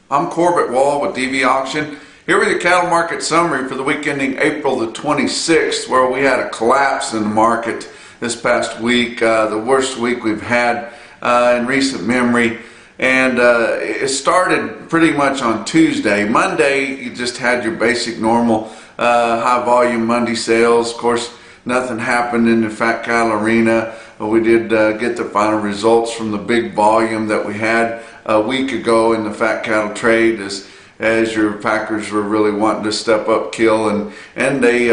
I'm Corbett Wall with DV Auction, here with your cattle market summary for the week ending April the 26th, where we had a collapse in the market this past week, the worst week we've had in recent memory. And it started pretty much on Tuesday. Monday, you just had your basic normal high volume Monday sales. Of course, nothing happened in the fat cattle arena. We did get the final results from the big volume that we had a week ago in the fat cattle trade, as your packers were really wanting to step up kill, and they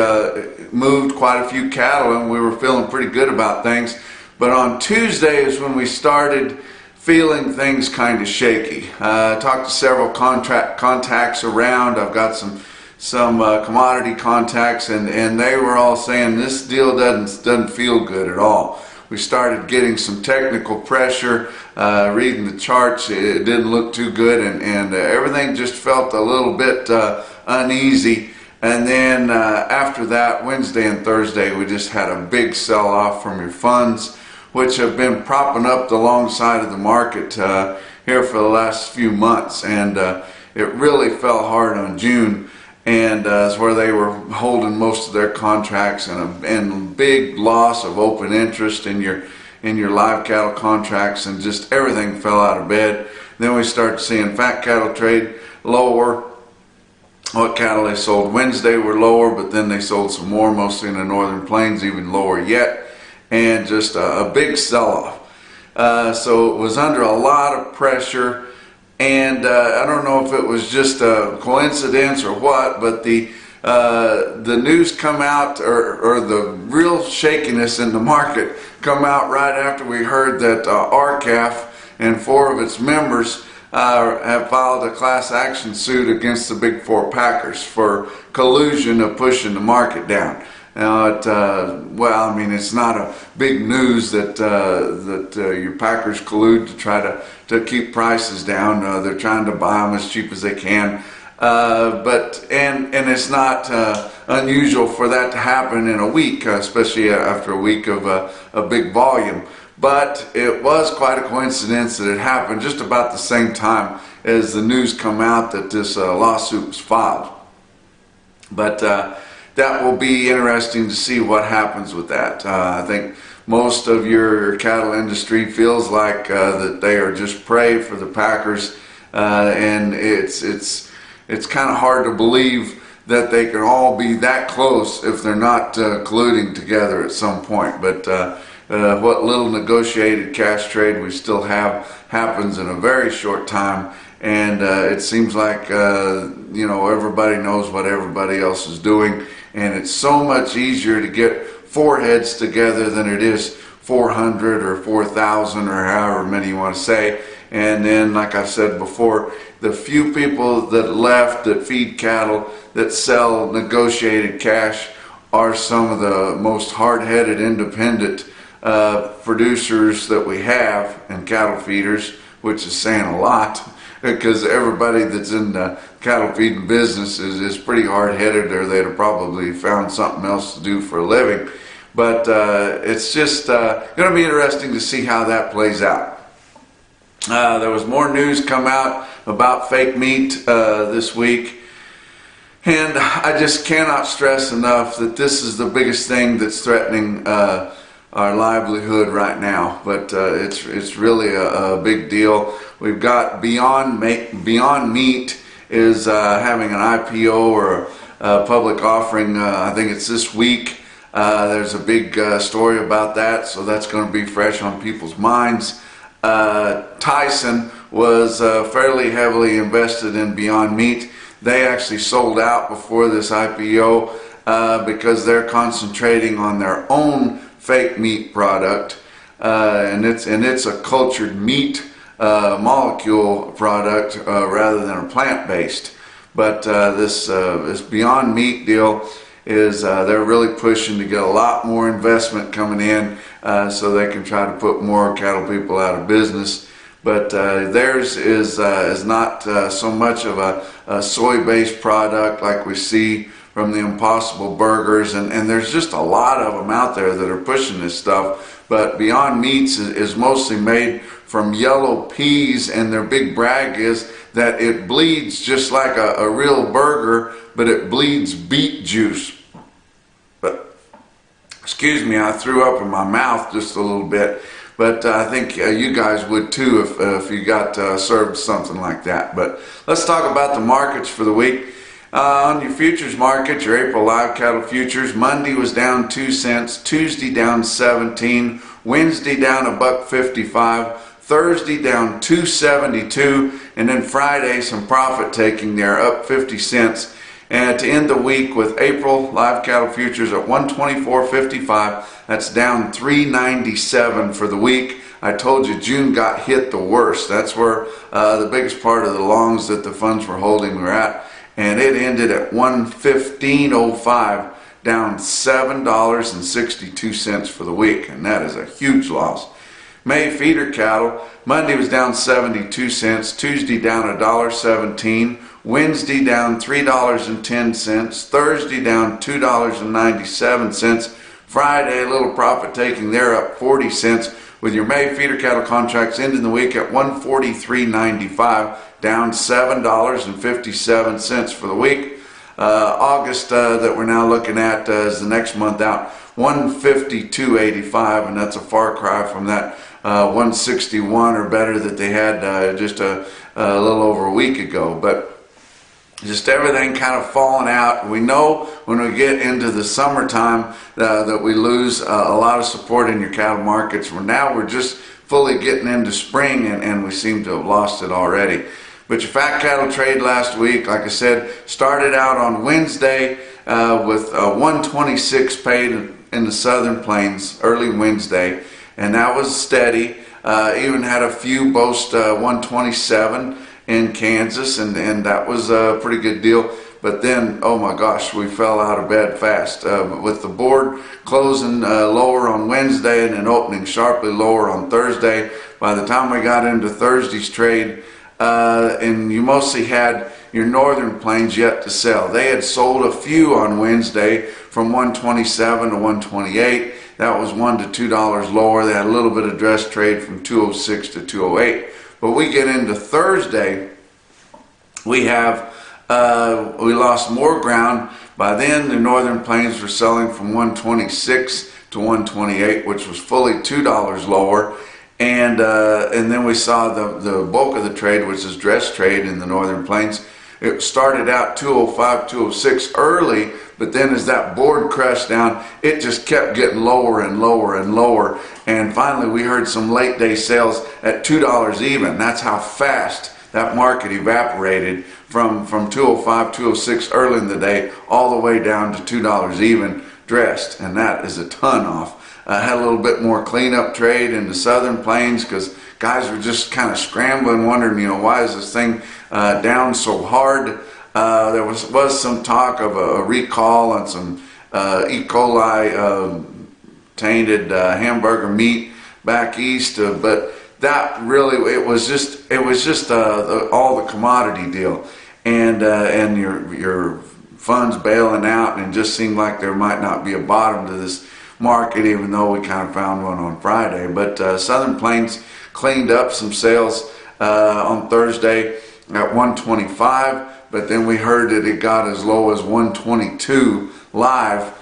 moved quite a few cattle, and we were feeling pretty good about things. But on Tuesday is when we started feeling things kind of shaky. I talked to several contacts around. I've got some commodity contacts, and they were all saying this deal doesn't feel good at all. We started getting some technical pressure, reading the charts. It didn't look too good, and everything just felt a little bit uneasy. And then after that, Wednesday and Thursday, we just had a big sell-off from your funds, which have been propping up the long side of the market here for the last few months. And it really fell hard on June, and it's where they were holding most of their contracts, and big loss of open interest in your live cattle contracts, and just everything fell out of bed. Then we started seeing fat cattle trade lower. What cattle they sold Wednesday were lower, but then they sold some more, mostly in the northern plains, even lower yet, and just a big sell-off. So it was under a lot of pressure. And I don't know if it was just a coincidence or what, but the news come out, or the real shakiness in the market come out right after we heard that RCAF and 4 of its members have filed a class action suit against the Big Four packers for collusion of pushing the market down. Now, well, I mean, it's not a big news that your packers collude to try to keep prices down. They're trying to buy them as cheap as they can, but it's not unusual for that to happen in a week, especially after a week of a big volume. But it was quite a coincidence that it happened just about the same time as the news come out that this lawsuit was filed. But that will be interesting to see what happens with that. I think most of your cattle industry feels like that they are just prey for the packers, and it's kind of hard to believe that they can all be that close if they're not colluding together at some point. But what little negotiated cash trade we still have happens in a very short time, and it seems like everybody knows what everybody else is doing. And it's so much easier to get 4 heads together than it is 400 or 4,000 or however many you want to say. And then, like I've said before, the few people that left that feed cattle, that sell negotiated cash, are some of the most hard-headed independent producers that we have, and cattle feeders, which is saying a lot, because everybody that's in the cattle feeding business is pretty hard-headed, or they'd have probably found something else to do for a living. But it's just going to be interesting to see how that plays out. There was more news come out about fake meat this week, and I just cannot stress enough that this is the biggest thing that's threatening our livelihood right now. But it's really a big deal. We've got Beyond Meat is having an IPO, or a public offering. I think it's this week. There's a big story about that, so that's going to be fresh on people's minds. Tyson was fairly heavily invested in Beyond Meat. They actually sold out before this IPO because they're concentrating on their own fake meat product, and it's a cultured meat molecule product rather than a plant-based. But this Beyond Meat deal is they're really pushing to get a lot more investment coming in, so they can try to put more cattle people out of business. But theirs is not so much of a soy-based product like we see from the Impossible Burgers, and there's just a lot of them out there that are pushing this stuff. but Beyond Meats is mostly made from yellow peas, and their big brag is that it bleeds just like a real burger, but it bleeds beet juice. But excuse me, I threw up in my mouth just a little bit, but I think you guys would too if you got served something like that. But let's talk about the markets for the week. On your futures market, your April live cattle futures, Monday was down 2 cents, Tuesday down 17, Wednesday down $1.55, Thursday down 2.72, and then Friday some profit taking there, up 50 cents. And to end the week with April live cattle futures at 124.55, that's down 3.97 for the week. I told you June got hit the worst. That's where the biggest part of the longs that the funds were holding were at. And it ended at 115.05, down $7.62 for the week, and that is a huge loss. May feeder cattle, Monday was down 72 cents, Tuesday down $1.17, Wednesday down $3.10, Thursday down $2.97, Friday a little profit taking there, up 40 cents, with your May feeder cattle contracts ending the week at 143.95, down $7.57 for the week. August that we're now looking at is the next month out, 152.85, and that's a far cry from that 161 or better that they had just a little over a week ago. But just everything kind of falling out. We know when we get into the summertime that we lose a lot of support in your cattle markets. Now we're just fully getting into spring, and we seem to have lost it already. But your fat cattle trade last week, like I said, started out on Wednesday with 126 paid in the Southern Plains early Wednesday, and that was steady. Even had a few boast 127 in Kansas, and that was a pretty good deal. But then, oh my gosh, we fell out of bed fast. With the board closing lower on Wednesday and then opening sharply lower on Thursday, by the time we got into Thursday's trade, and you mostly had your Northern Plains yet to sell. They had sold a few on Wednesday from 127 to 128. That was $1 to $2 lower. They had a little bit of dress trade from 206 to 208. But we get into Thursday, we lost more ground. By then, the Northern Plains were selling from 126 to 128, which was fully $2 lower. And then we saw the bulk of the trade, which is dress trade in the Northern Plains. It started out 205, 206 early, but then as that board crashed down, it just kept getting lower and lower and lower. And finally, we heard some late day sales at $2 even. That's how fast that market evaporated from 205, 206 early in the day all the way down to $2 even dressed. And that is a ton off. Had a little bit more cleanup trade in the Southern Plains because guys were just kind of scrambling, wondering, why is this thing down so hard? There was some talk of a recall on some E. coli tainted hamburger meat back east, but that really it was just all the commodity deal, and your funds bailing out, and it just seemed like there might not be a bottom to this market, even though we kind of found one on Friday. But Southern Plains cleaned up some sales on Thursday at 125, but then we heard that it got as low as 122 live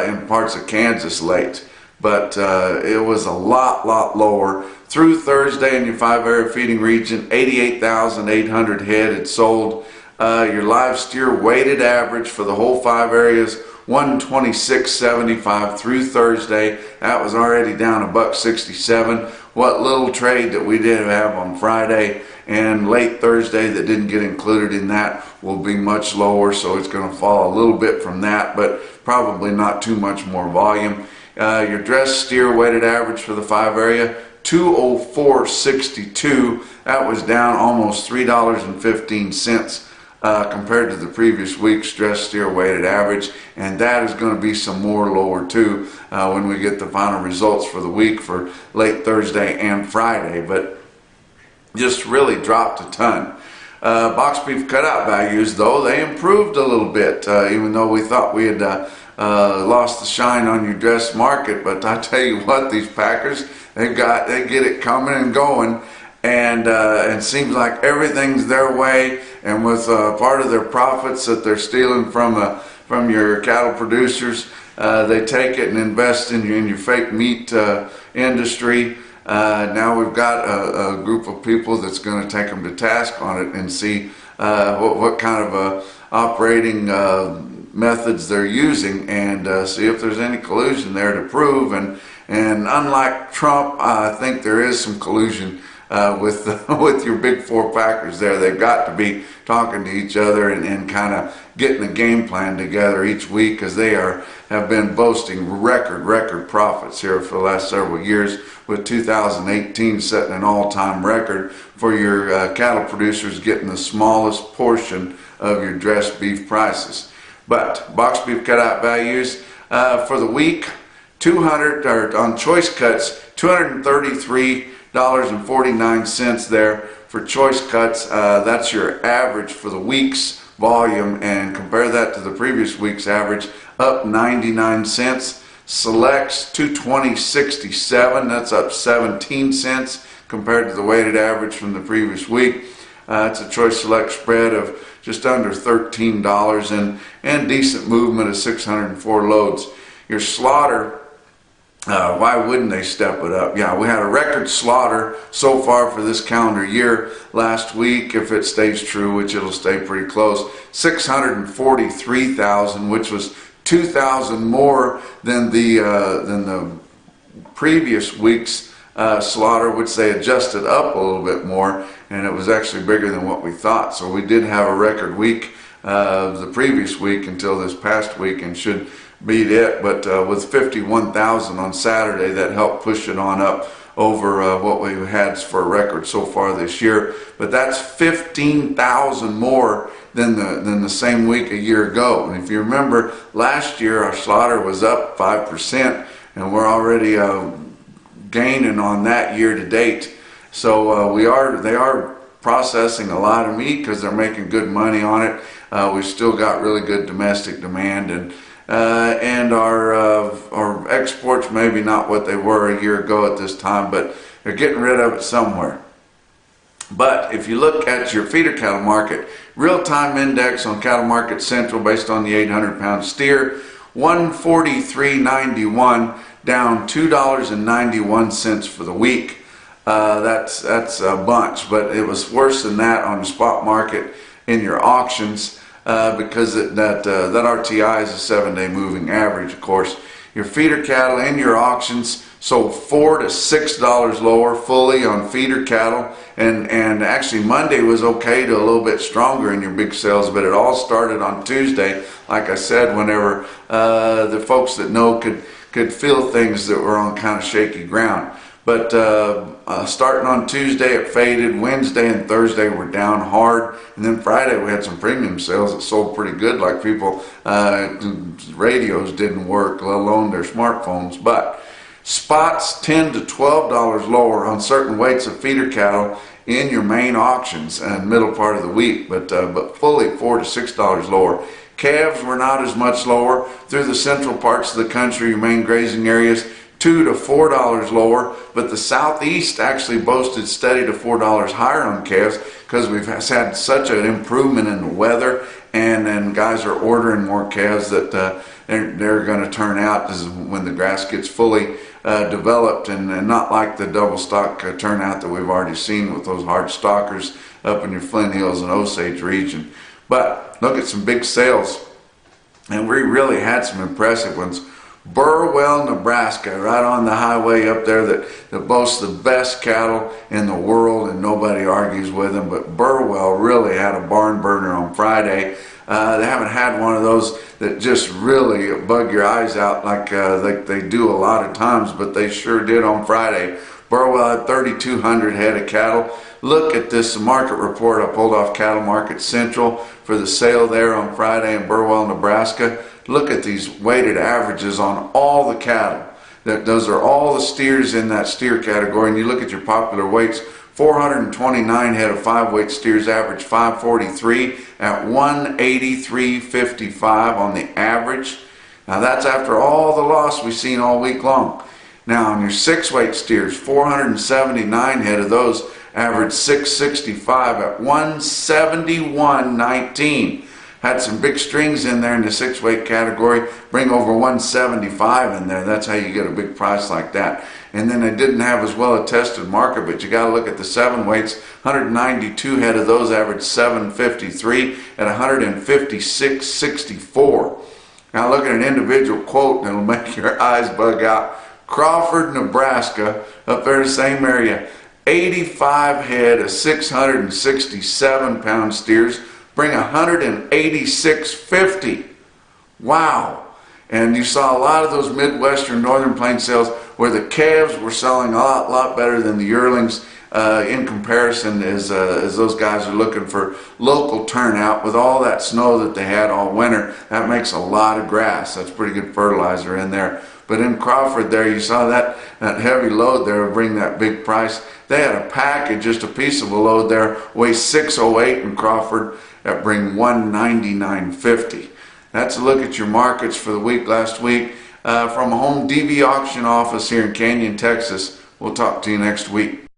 in parts of Kansas late. But it was a lot lower through Thursday in your 5-area feeding region. 88,800 head had sold. Your live steer weighted average for the whole 5 areas, 126.75 through Thursday. That was already down $1.67. What little trade that we did have on Friday and late Thursday that didn't get included in that will be much lower, so it's going to fall a little bit from that, but probably not too much more volume. Your dress steer weighted average for the 5 area, 204.62. That was down almost $3.15 compared to the previous week's dress steer weighted average, and that is going to be some more lower too when we get the final results for the week for late Thursday and Friday, but just really dropped a ton. Box beef cutout values, though, they improved a little bit, even though we thought we had lost the shine on your dress market. But I tell you what, these Packers, they get it coming and going, and it seems like everything's their way. And with part of their profits that they're stealing from your cattle producers, they take it and invest in your fake meat industry. Now we've got a group of people that's going to take them to task on it and see what kind of operating methods they're using, and see if there's any collusion there to prove. And unlike Trump, I think there is some collusion with your big four Packers there. They've got to be talking to each other and kind of getting a game plan together each week, because they have been boasting record profits here for the last several years, with 2018 setting an all-time record for your cattle producers getting the smallest portion of your dressed beef prices. But box beef cutout values for the week, on choice cuts, $233.49 there for choice cuts. That's your average for the week's volume, and compare that to the previous week's average, up 99 cents. Selects $220.67, that's up 17 cents compared to the weighted average from the previous week. It's a choice select spread of just under $13 and decent movement of 604 loads. Your slaughter, why wouldn't they step it up? Yeah, we had a record slaughter so far for this calendar year last week. If it stays true, which it'll stay pretty close, 643,000, which was 2,000 more than the previous week's slaughter, which they adjusted up a little bit more, and it was actually bigger than what we thought. So we did have a record week the previous week until this past week, and should beat it. But with 51,000 on Saturday, that helped push it on up over what we had for a record so far this year. But that's 15,000 more than the same week a year ago. And if you remember, last year our slaughter was up 5%, and we're already gaining on that year to date. So they are processing a lot of meat because they're making good money on it. We've still got really good domestic demand, and our exports maybe not what they were a year ago at this time, but they're getting rid of it somewhere. But if you look at your feeder cattle market, real-time index on Cattle Market Central based on the 800-pound steer, 143.91, down $2.91 for the week. That's a bunch, but it was worse than that on the spot market in your auctions, because that RTI is a 7-day moving average, of course. Your feeder cattle in your auctions sold $4 to $6 lower fully on feeder cattle, and actually Monday was okay to a little bit stronger in your big sales, but it all started on Tuesday, like I said, whenever the folks that know could feel things that were on kind of shaky ground. But starting on Tuesday it faded. Wednesday and Thursday were down hard, and then Friday we had some premium sales that sold pretty good, like people radios didn't work, let alone their smartphones. But spots $10 to $12 lower on certain weights of feeder cattle in your main auctions in the middle part of the week, but fully $4 to $6 lower. Calves were not as much lower through the central parts of the country, your main grazing areas, $2 to $4 lower, but the southeast actually boasted steady to $4 higher on calves, because we've had such an improvement in the weather, and guys are ordering more calves that they're going to turn out when the grass gets fully developed, and not like the double stock turnout that we've already seen with those hard stockers up in your Flint Hills and Osage region. But look at some big sales, and we really had some impressive ones. Burwell, Nebraska, right on the highway up there that boasts the best cattle in the world, and nobody argues with them. But Burwell really had a barn burner on Friday. They haven't had one of those that just really bug your eyes out like they do a lot of times, but they sure did on Friday. Burwell had 3,200 head of cattle. Look at this market report I pulled off Cattle Market Central for the sale there on Friday in Burwell, Nebraska. Look at these weighted averages on all the cattle. Those are all the steers in that steer category, and you look at your popular weights. 429 head of 5-weight steers average 543 at 183.55 on the average. Now that's after all the loss we've seen all week long. Now on your 6-weight steers, 479 head of those averaged 665 at 171.19. Had some big strings in there in the 6-weight category, bring over 175 in there. That's how you get a big price like that. And then they didn't have as well a tested market, but you got to look at the 7 weights. 192 head of those averaged 753 at 156.64. Now look at an individual quote that'll make your eyes bug out. Crawford, Nebraska, up there in the same area, 85 head of 667 pound steers bring 186.50. Wow. And you saw a lot of those Midwestern Northern Plains sales where the calves were selling a lot better than the yearlings in comparison, as those guys are looking for local turnout with all that snow that they had all winter. That makes a lot of grass. That's pretty good fertilizer in there. But in Crawford there, you saw that heavy load there bring that big price. They had a package, just a piece of a load there, weighs 608 in Crawford, that bring 199.50. That's a look at your markets for the week last week from a Home DV auction office here in Canyon, Texas. We'll talk to you next week.